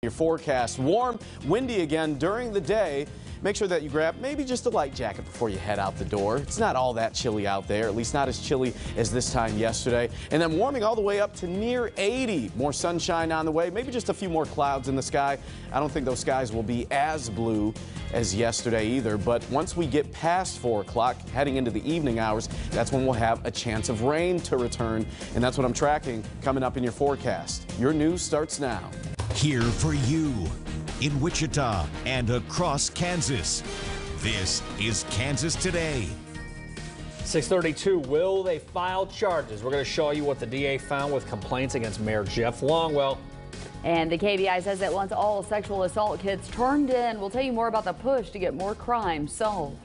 Your forecast: warm, windy again during the day. Make sure that you grab maybe just a light jacket before you head out the door. It's not all that chilly out there, at least not as chilly as this time yesterday. And then warming all the way up to near 80. More sunshine on the way, maybe just a few more clouds in the sky. I don't think those skies will be as blue as yesterday either, but once we get past 4 o'clock, heading into the evening hours, that's when we'll have a chance of rain to return, and that's what I'm tracking coming up in your forecast. Your news starts now. Here for you in Wichita and across Kansas. This is Kansas Today. 6:32, will they file charges? We're going to show you what the DA found with complaints against Mayor Jeff Longwell. And the KBI says it wants all sexual assault kits turned in. We'll tell you more about the push to get more crimes solved.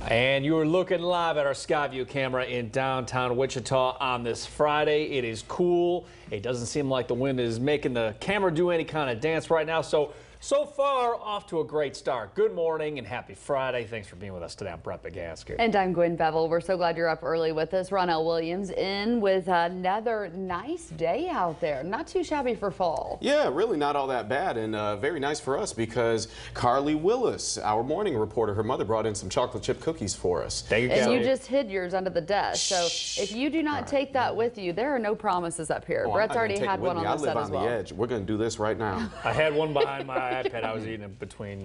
And you're looking live at our Skyview camera in downtown Wichita on this Friday. It is cool. It doesn't seem like the wind is making the camera do any kind of dance right now. So far, off to a great start. Good morning and happy Friday. Thanks for being with us today. I'm Brett Begasker. And I'm Gwen Bevel. We're so glad you're up early with us. Ronell Williams in with another nice day out there. Not too shabby for fall. Yeah, really not all that bad, and very nice for us because Carly Willis, our morning reporter, her mother brought in some chocolate chip cookies for us. There you go. And you just hid yours under the desk. So if you do not take that with you, there are no promises up here. Brett's already had one on the set as well. I live on the edge. We're going to do this right now. I had one behind my iPad. I was eating it between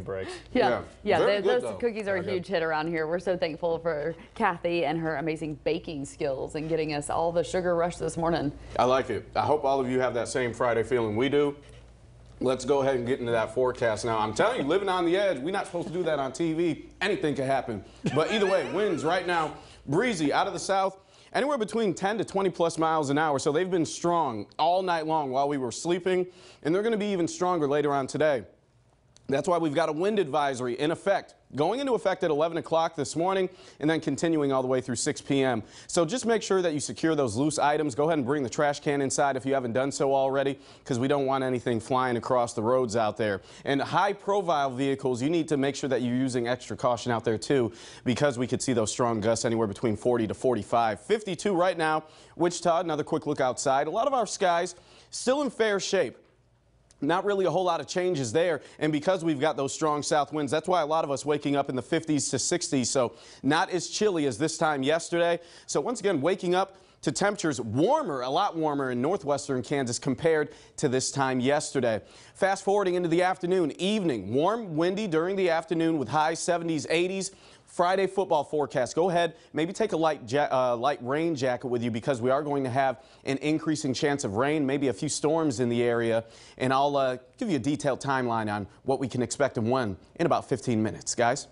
breaks. Yeah, those good, cookies are a huge hit around here. We're so thankful for Kathy and her amazing baking skills and getting us all the sugar rush this morning. I like it. I hope all of you have that same Friday feeling we do. Let's go ahead and get into that forecast now. I'm telling you, living on the edge, we're not supposed to do that on TV. Anything can happen. But either way, winds right now, breezy out of the south. Anywhere between 10 to 20 plus miles an hour. So they've been strong all night long while we were sleeping, and they're going to be even stronger later on today. That's why we've got a wind advisory in effect, going into effect at 11 o'clock this morning and then continuing all the way through 6 p.m. So just make sure that you secure those loose items. Go ahead and bring the trash can inside if you haven't done so already, because we don't want anything flying across the roads out there. And high-profile vehicles, you need to make sure that you're using extra caution out there too, because we could see those strong gusts anywhere between 40 to 45. 52 right now, Wichita. Another quick look outside. A lot of our skies still in fair shape. Not really a whole lot of changes there, and because we've got those strong south winds, that's why a lot of us waking up in the 50s to 60s, so not as chilly as this time yesterday. So once again, waking up to temperatures warmer, a lot warmer in northwestern Kansas compared to this time yesterday. Fast forwarding into the afternoon, evening, warm, windy during the afternoon with high 70s, 80s. Friday football forecast. Go ahead, maybe take a light rain jacket with you because we are going to have an increasing chance of rain, maybe a few storms in the area, and I'll give you a detailed timeline on what we can expect and when in about 15 minutes, guys.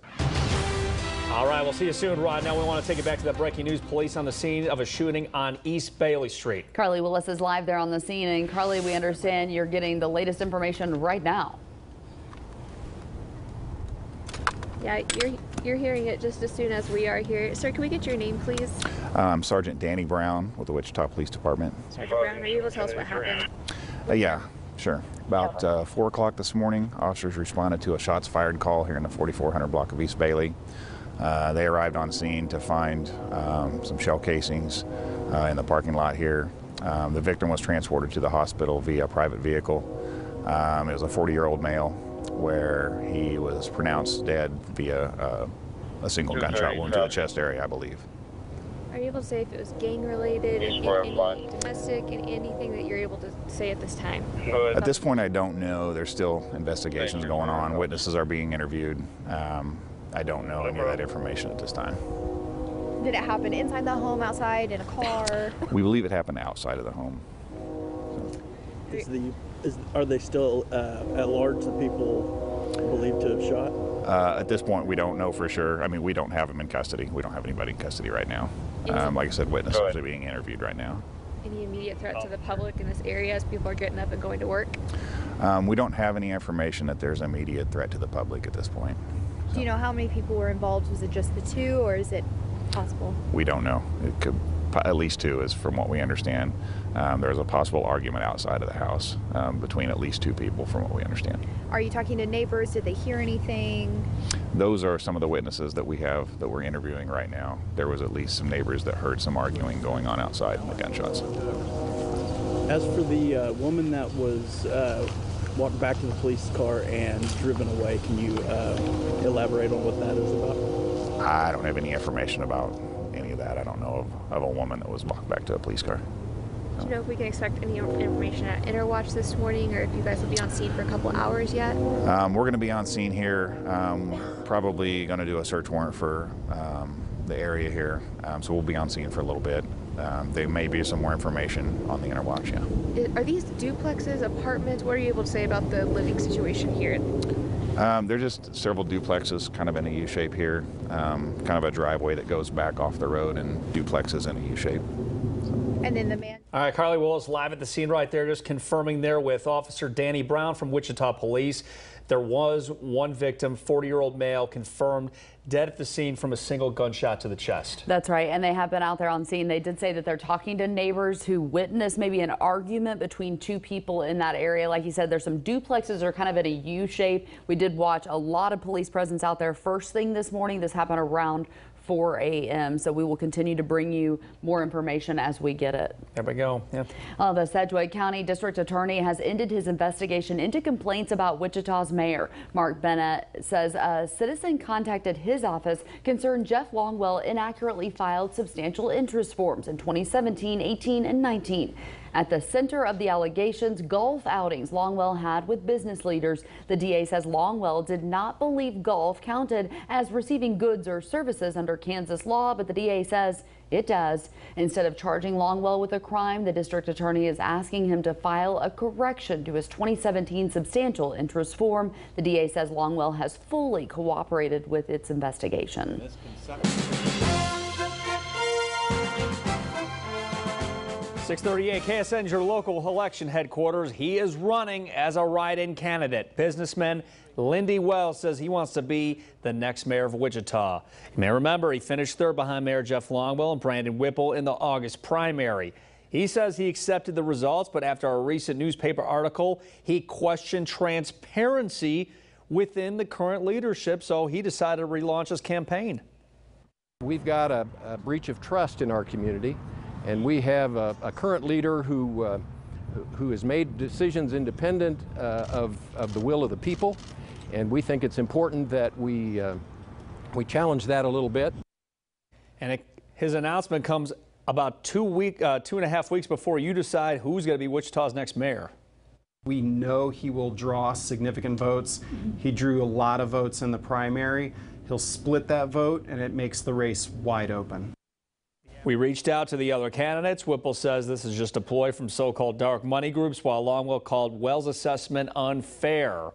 All right, we'll see you soon, Rod. Now we want to take it back to that breaking news. Police on the scene of a shooting on East Bayley Street. Carly Willis is live there on the scene, and Carly, we understand you're getting the latest information right now. Yeah, you're hearing it just as soon as we are here. Sir, can we get your name, please? I'm Sergeant Danny Brown with the Wichita Police Department. Sergeant Brown, are you able to tell us what happened? Yeah, sure. About 4 o'clock this morning, officers responded to a shots fired call here in the 4400 block of East Bayley. They arrived on scene to find some shell casings in the parking lot here. The victim was transported to the hospital via private vehicle. It was a 40-year-old male, where he was pronounced dead via a single gunshot wound to the chest area, I believe. Are you able to say if it was gang-related, any domestic, and anything that you're able to say at this time? At this point, I don't know. There's still investigations going on. Witnesses are being interviewed. I don't know any of that information at this time. Did it happen inside the home, outside, in a car? We believe it happened outside of the home. Are they still at large, the people believed to have shot? At this point, we don't know for sure. I mean, we don't have them in custody. We don't have anybody in custody right now. Like I said, witnesses are being interviewed right now. Any immediate threat to the public in this area as people are getting up and going to work? We don't have any information that there's an immediate threat to the public at this point. Do you know how many people were involved? Was it just the two, or is it possible? We don't know. It could at least two, is from what we understand. There's a possible argument outside of the house between at least two people, from what we understand. Are you talking to neighbors? Did they hear anything? Those are some of the witnesses that we have that we're interviewing right now. There was at least some neighbors that heard some arguing going on outside and the gunshots. As for the woman that was walked back to the police car and driven away, can you elaborate on what that is about? I don't have any information about any of that. I don't know of a woman that was walked back to a police car. Do you know if we can expect any information at Interwatch this morning, or if you guys will be on scene for a couple hours yet? We're going to be on scene here. Probably going to do a search warrant for the area here, so we'll be on scene for a little bit. There may be some more information on the Interwatch, yeah. Are these duplexes, apartments? What are you able to say about the living situation here? They're just several duplexes kind of in a U shape here, kind of a driveway that goes back off the road, and duplexes in a U shape. And then the man. All right, Carly Willis live at the scene right there, just confirming there with Officer Danny Brown from Wichita Police. There was one victim, 40-year-old male, confirmed dead at the scene from a single gunshot to the chest. That's right, and they have been out there on scene. They did say that they're talking to neighbors who witnessed maybe an argument between two people in that area. Like you said, there's some duplexes that are kind of in a U shape. We did watch a lot of police presence out there first thing this morning. This happened around 4 a.m. So we will continue to bring you more information as we get it. There we go. Yeah. The Sedgwick County District Attorney has ended his investigation into complaints about Wichita's mayor. Mark Bennett says a citizen contacted his office concerned Jeff Longwell inaccurately filed substantial interest forms in 2017, 18, and 19. At the center of the allegations, golf outings Longwell had with business leaders. The DA says Longwell did not believe golf counted as receiving goods or services under Kansas law, but the DA says it does. Instead of charging Longwell with a crime, the district attorney is asking him to file a correction to his 2017 substantial interest form. The DA says Longwell has fully cooperated with its investigation. 638 KSN's your local election headquarters. He is running as a write-in candidate. Businessman Lindy Wells says he wants to be the next mayor of Wichita. You may remember he finished third behind Mayor Jeff Longwell and Brandon Whipple in the August primary. He says he accepted the results, but after a recent newspaper article, he questioned transparency within the current leadership, so he decided to relaunch his campaign. We've got a breach of trust in our community. And we have a current leader who has made decisions independent of the will of the people, and we think it's important that we challenge that a little bit. And his announcement comes about 2.5 weeks before you decide who's going to be Wichita's next mayor. We know he will draw significant votes. He drew a lot of votes in the primary. He'll split that vote, and it makes the race wide open. We reached out to the other candidates. Whipple says this is just a ploy from so-called dark money groups, while Longwell called Wells' assessment unfair.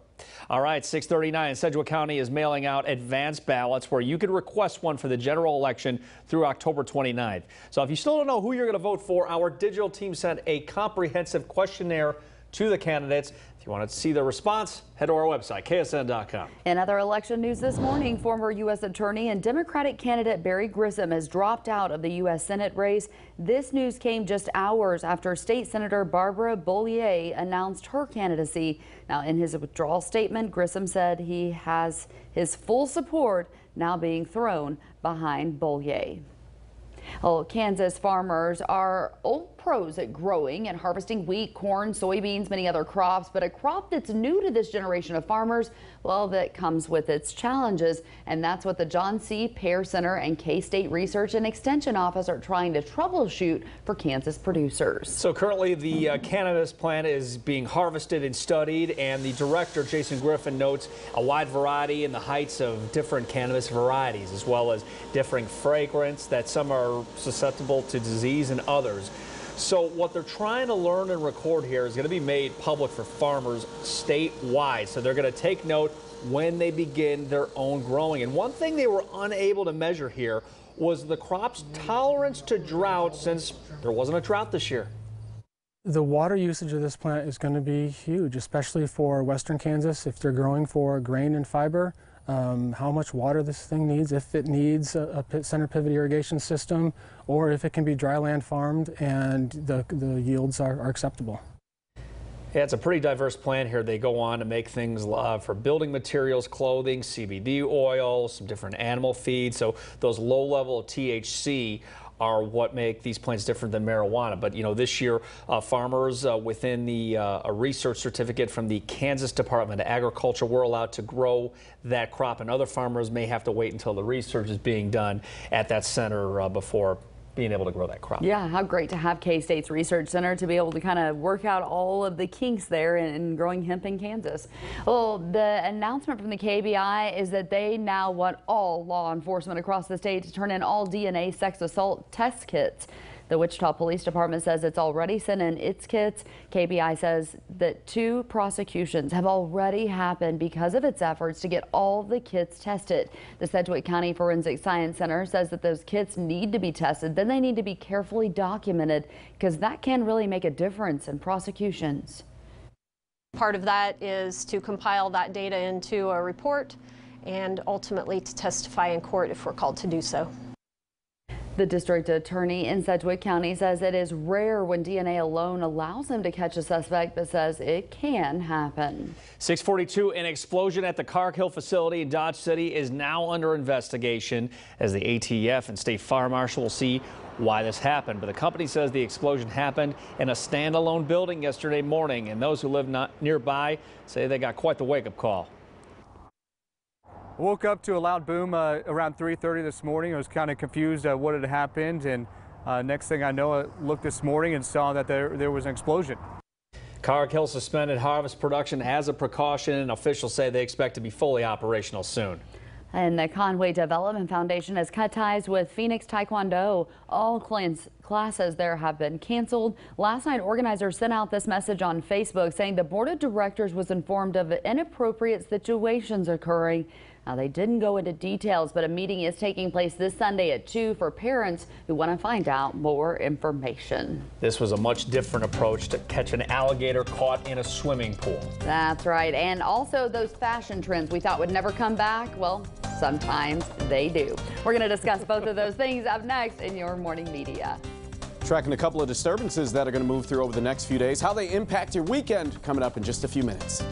All right, 6:39. Sedgwick County is mailing out advance ballots where you can request one for the general election through October 29th. So if you still don't know who you're going to vote for, our digital team sent a comprehensive questionnaire to the candidates. If you want to see the response, head to our website, ksn.com. In other election news this morning, former U.S. Attorney and Democratic candidate Barry Grissom has dropped out of the U.S. Senate race. This news came just hours after State Senator Barbara Bollier announced her candidacy. Now, in his withdrawal statement, Grissom said he has his full support now being thrown behind Bollier. Well, Kansas farmers are old pros at growing and harvesting wheat, corn, soybeans, many other crops, but a crop that's new to this generation of farmers, well, that comes with its challenges, and that's what the John C. Pear Center and K-State Research and Extension Office are trying to troubleshoot for Kansas producers. So currently the cannabis plant is being harvested and studied, and the director, Jason Griffin, notes a wide variety in the heights of different cannabis varieties, as well as differing fragrance, that some are susceptible to disease and others. So what they're trying to learn and record here is going to be made public for farmers statewide. So they're going to take note when they begin their own growing. And one thing they were unable to measure here was the crop's tolerance to drought, since there wasn't a drought this year. The water usage of this plant is going to be huge, especially for western Kansas if they're growing for grain and fiber. How much water this thing needs, if it needs a center pivot irrigation system, or if it can be dry land farmed and the yields are acceptable. Yeah, it's a pretty diverse plant here. They go on to make things for building materials, clothing, CBD oil, some different animal feed. So those low level of THC are what make these plants different than marijuana. But, you know, this year, farmers within the a research certificate from the Kansas Department of Agriculture were allowed to grow that crop, and other farmers may have to wait until the research is being done at that center before being able to grow that crop. Yeah, how great to have K-State's Research Center to be able to kind of work out all of the kinks there in growing hemp in Kansas. Well, the announcement from the KBI is that they now want all law enforcement across the state to turn in all DNA sex assault test kits. The Wichita Police Department says it's already sent in its kits. KBI says that 2 prosecutions have already happened because of its efforts to get all the kits tested. The Sedgwick County Forensic Science Center says that those kits need to be tested, then they need to be carefully documented because that can really make a difference in prosecutions. Part of that is to compile that data into a report and ultimately to testify in court if we're called to do so. The district attorney in Sedgwick County says it is rare when DNA alone allows them to catch a suspect, but says it can happen. 642, an explosion at the Cargill facility in Dodge City is now under investigation as the ATF and State Fire Marshal will see why this happened. But the company says the explosion happened in a standalone building yesterday morning, and those who live not nearby say they got quite the wake-up call. Woke up to a loud boom around 3:30 this morning. I was kind of confused at what had happened, and next thing I know, I looked this morning and saw that there was an explosion. Cargill suspended harvest production as a precaution, and officials say they expect to be fully operational soon. And the Conway Development Foundation has cut ties with Phoenix Taekwondo. All classes there have been canceled. Last night, organizers sent out this message on Facebook saying the board of directors was informed of inappropriate situations occurring. Now, they didn't go into details, but a meeting is taking place this Sunday at 2 for parents who want to find out more information. This was a much different approach to catch an alligator caught in a swimming pool. That's right. And also those fashion trends we thought would never come back. Well, sometimes they do. We're going to discuss both of those things up next in your morning media. Tracking a couple of disturbances that are going to move through over the next few days, how they impact your weekend, coming up in just a few minutes.